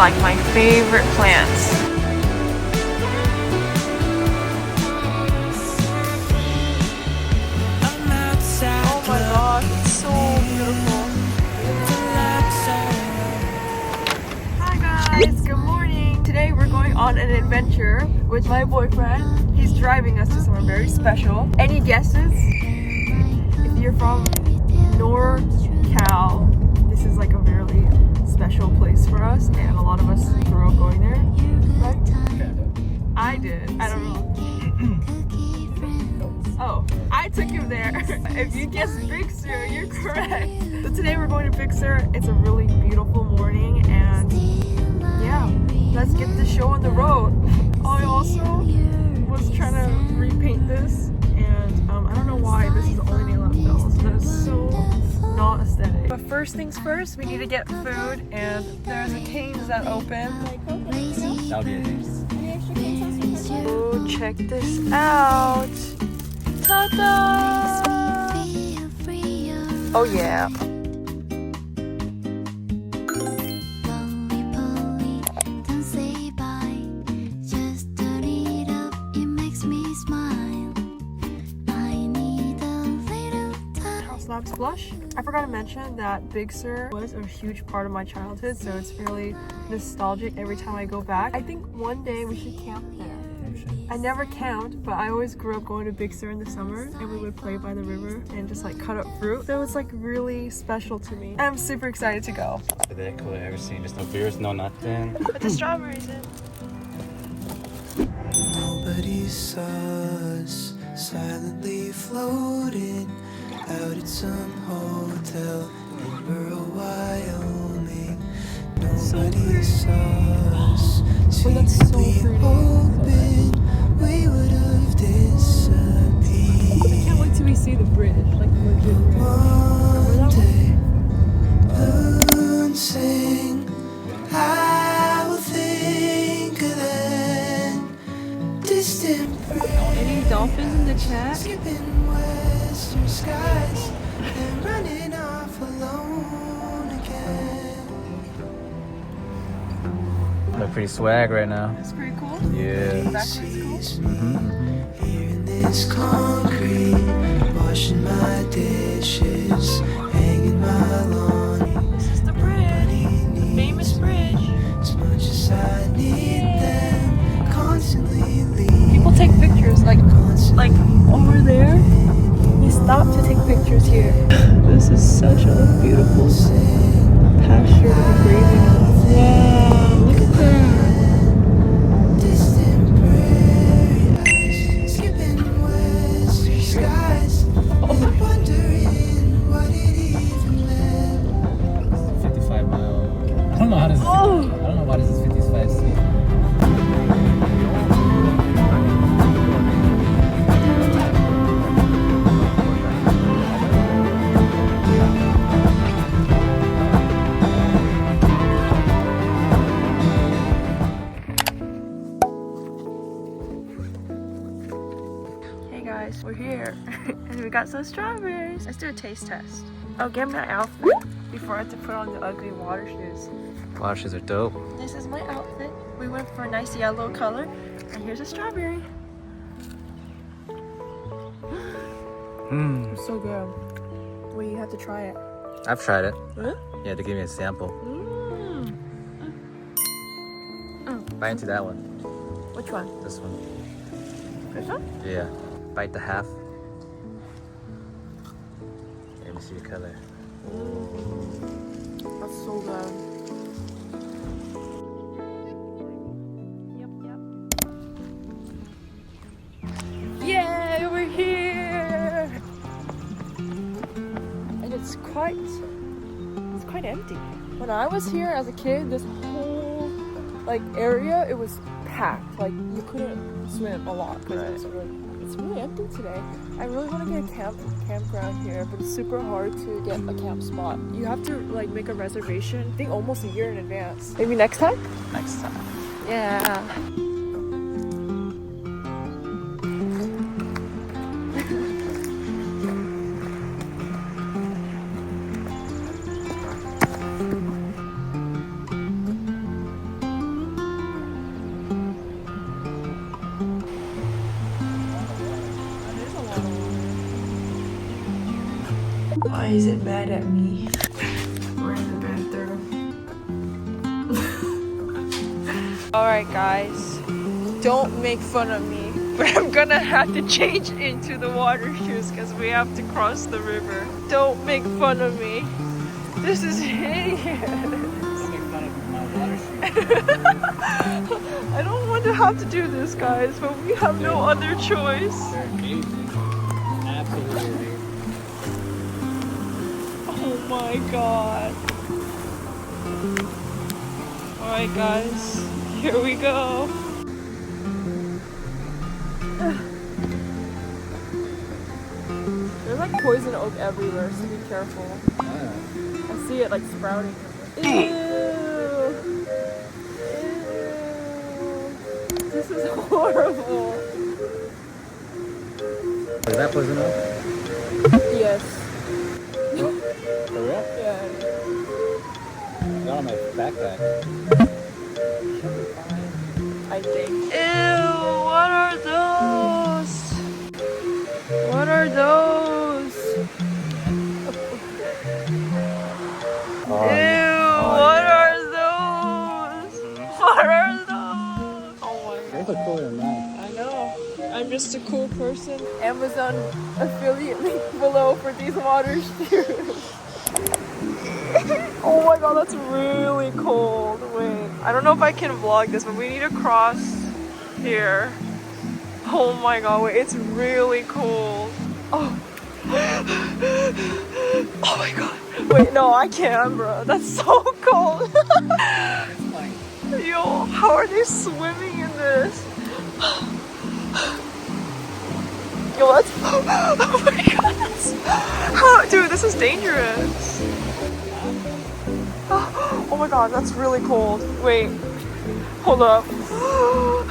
like my favorite plants. Oh my gosh, it's so beautiful. Hi guys, good morning. Today we're going on an adventure with my boyfriend. He's driving us to somewhere very special. Any guesses? If you're from NorCal, this is like a really special place for us, and a lot of us grew up going there, right? I did. I don't know. Oh, I took him there. If you guessed Big Sur, you're correct. So today we're going to Big Sur. It's a really beautiful morning, and yeah, let's get the show on the road. I also was trying to repaint this, and I don't know why this is the only nail that fell, so that is so not aesthetic. But first things first, we need to get food, and there's a Cane's that open. That'll be it. Oh, check this out. Ta-da! Oh yeah. Blush. I forgot to mention that Big Sur was a huge part of my childhood, so it's really nostalgic every time I go back. I think one day we should camp there. I never camped, but I always grew up going to Big Sur in the summer, and we would play by the river and just like cut up fruit. So it's like really special to me. I'm super excited to go. That cool I've ever seen. There's no beers, no nothing. Put the strawberries in. Nobody saw us silently floating out at some hotel in rural Wyoming. Nobody saw us secretly hoping we would have disappeared. I can't wait till we see the bridge, like the legit bridge. One day, moon sing, I will think of that distant bridge. Any dolphins in the chat? Skipping western skies and running off alone again. Look pretty swag right now. It's pretty cool. Yeah. Backwards cool. Here in this concrete, washing my dishes, hanging my lawn. This is the bridge. The famous bridge. As much as I need them, constantly leave. People take pictures like over there. They stop to take pictures here. This is such a beautiful pasture to be grazing on. Wow, look at that. Distant prairies, skipping western skies, and wondering what it even meant. 55 mile. I don't know how this. I don't know why this is 55 feet. We're here and we got some strawberries. Let's do a taste test. Oh, get my outfit before I have to put on the ugly water shoes. Water shoes are dope. This is my outfit. We went for a nice yellow color, and here's a strawberry. It's so good. Well, you have to try it. I've tried it. Huh? Yeah, they gave me a sample. Bite into that one. Which one? This one. This one? Yeah. Bite the half. Let me see the color. That's so good. Yep. Yay, we're here! And it's quite empty. When I was here as a kid, this whole area, it was packed. Like you couldn't swim a lot because it's really empty today. I really want to get a campground here, but it's super hard to get a camp spot. You have to make a reservation, I think almost a year in advance. Maybe next time? Next time. Yeah. Why is it mad at me? We're in the bathroom. Alright guys, don't make fun of me, but I'm gonna have to change into the water shoes because we have to cross the river. Don't make fun of me. This is hideous. Don't make fun of my water shoes. I don't want to have to do this guys, but we have no other choice. They're amazing. Absolutely amazing. Oh my god. Alright guys, here we go. There's like poison oak everywhere, so be careful. I see it like sprouting. Ew. Ew. This is horrible. Is that poison oak? Yes. Oh, for real? Yeah. Got on my backpack. I think. Ew, what are those? What are those? Oh, Ew, what are those? What are those? Oh my god. those are cooler than mine. I know. I'm just a cool person. Amazon affiliate link below for these water shoes. Oh my god, that's really cold. Wait, I don't know if I can vlog this, but we need to cross here. Oh my god, wait, it's really cold. Oh. Oh my god. Wait, no, I can't, bro. That's so cold. Yo, how are they swimming in this? Yo, that's. Oh my god, that's. How, dude, this is dangerous. Oh my god, that's really cold. Wait, hold up. Oh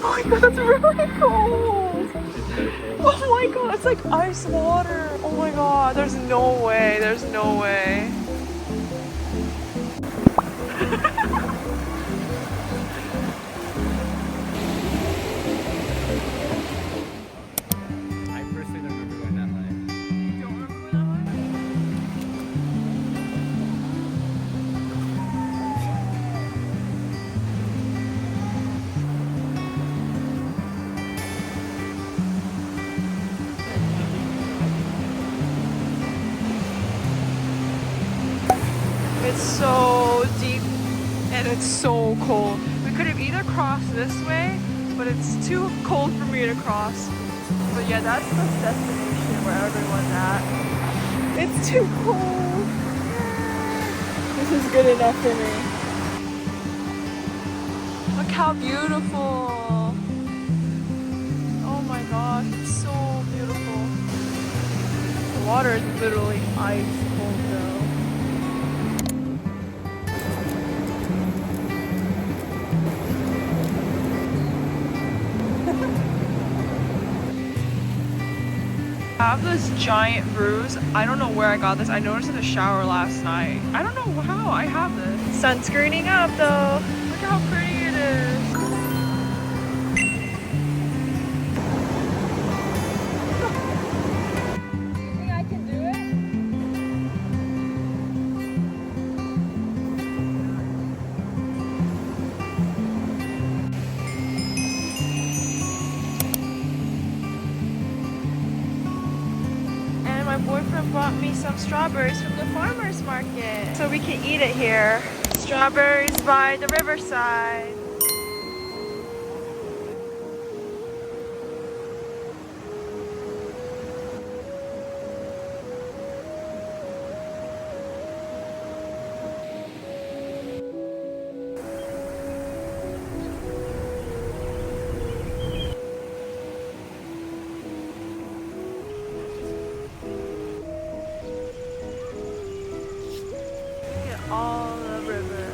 my god, that's really cold. Oh my god, it's like ice water. Oh my god, there's no way, there's no way. I personally don't remember going that high. You don't remember that one? It's so deep and it's so cold. We could have either crossed this way, but it's too cold for me to cross. But yeah, that's the destination where everyone's at. It's too cold. This is good enough for me. Look how beautiful. Oh my gosh, it's so beautiful. The water is literally ice cold though. I have this giant bruise. I don't know where I got this. I noticed in the shower last night. I don't know how I have this. Sunscreening up though. Look how pretty it is. You think I can do it? And my boyfriend brought me some strawberries from the farmer's market so we can eat it here. Strawberries by the riverside. All the river.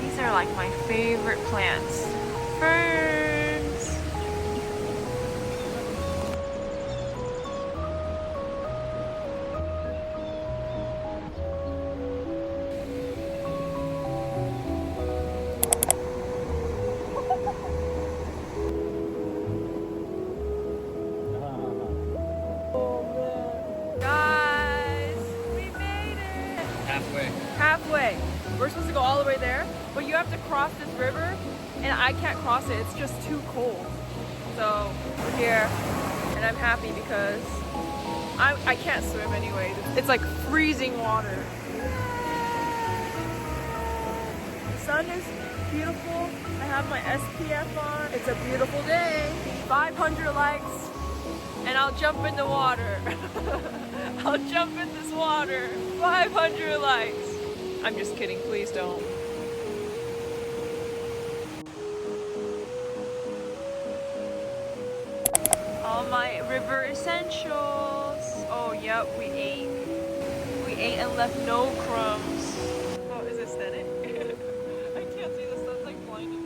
These are like my favorite plants. Ferns. way. We're supposed to go all the way there, but you have to cross this river, and I can't cross it. It's just too cold. So we're here, and I'm happy because I can't swim anyway. It's like freezing water. The sun is beautiful. I have my SPF on. It's a beautiful day. 500 likes, and I'll jump in the water. I'll jump in this water. 500 likes. I'm just kidding, please don't. All my river essentials. Oh, yep, we ate. We ate and left no crumbs. Oh, is it aesthetic? I can't see the sun's like blinding.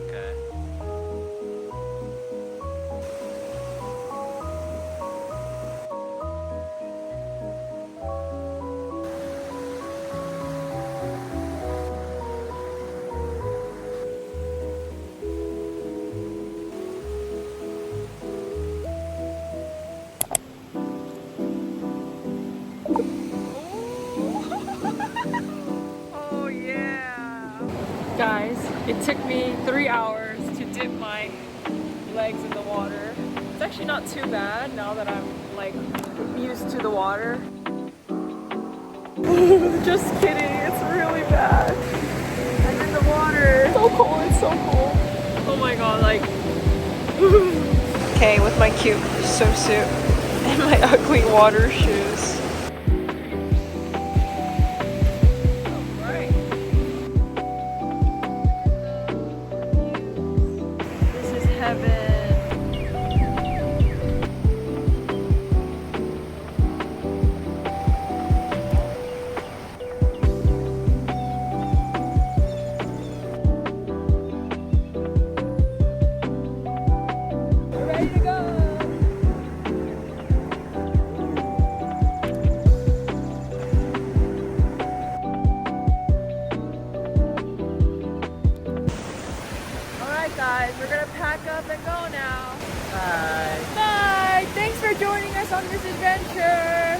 Okay. Oh yeah. Guys, it took me 3 hours to dip my legs in the water. It's actually not too bad now that I'm like used to the water. Just kidding, it's really bad. I'm in the water. So cold, it's so cold. Oh my god, like. Okay, with my cute swimsuit and my ugly water shoes. Alright. This is heaven. We're ready to go. Alright guys, we're gonna pack up and go now. Bye. Bye! Thanks for joining us on this adventure.